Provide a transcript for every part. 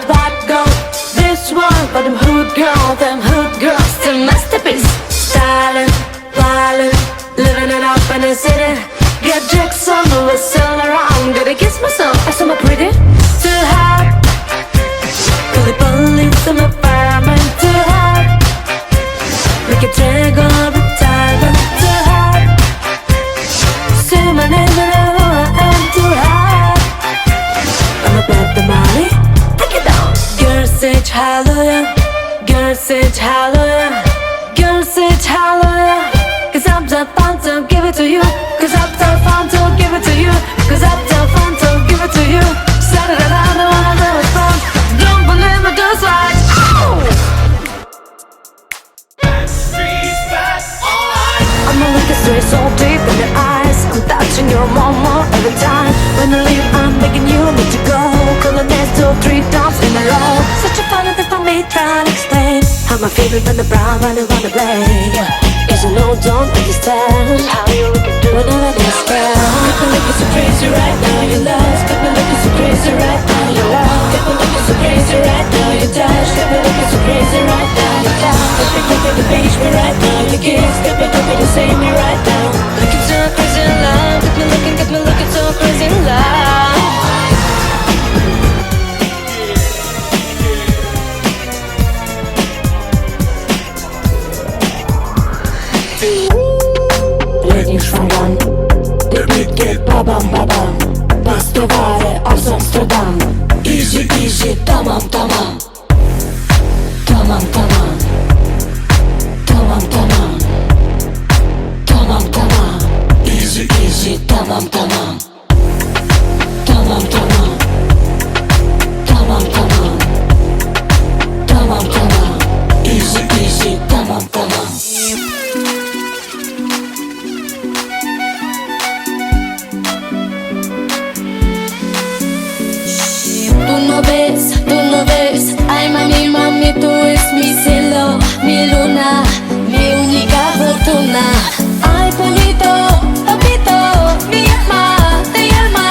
that go. This one for them hood girls, still masterpiece. Styling, violent, living it up in the city. Get chicks on the whistle around, gotta kiss myself, am I pretty? Too hot, fully believe in my fireman. Too hot, make it drag all the time. I'm too hot, say my name and I know I'm too hot. I'm about the money, take it down. Girls say hallelujah, girls say hallelujah, girls say hallelujah. Cause I'm so fun to give it to you. Cause I'm so fun to give it to you. Cause I'm so fun to give it to you. Saturday night, the one I know it's fun. Don't believe me, just like I'ma look straight so deep in your eyes. I'm touching your mama every time. When I leave, I'm begging you need to go. Calling it 2-3 times in a row. Such a funny thing for me, trying to explain how my feeling from the brown running on the blade. Cause I know don't understand how you looking through whenever they're scared. Got me looking so crazy right now, you lost. Got me looking so crazy right now, you lost. Got me looking so crazy right now, you touch. Got me looking so crazy right now, you down. Got me looking to beach me right now, you kiss. Got me looking to save me right now. Looking so crazy in love. Got me looking so crazy in love. Lecisz szampan, the beat get babam babam. Bez towary aus Amsterdam. Easy easy, tamam tamam. Tamam tamam. Tamam tamam. Tamam tamam. Easy easy, tamam tamam. Tamam tamam. Tamam tamam. Tamam tamam. Easy easy, tamam tamam. Tú no ves, ay mami, mami, tú es mi cielo, mi luna, mi única fortuna. Ay bonito, papito, mi alma, te llama.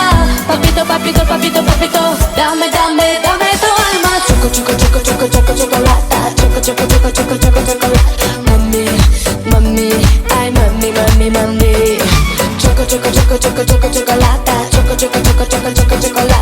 Papito, papito, papito, papito, dame, dame, dame tu alma. Choco, choco, choco, choco, choco, chocolata. Choco, choco, choco, choco, choco, chocolate. Mami, mami, ay mami, mami, mami. Choco, choco, choco, choco, choco, chocolata. Choco, choco, choco, choco, choco, chocolate.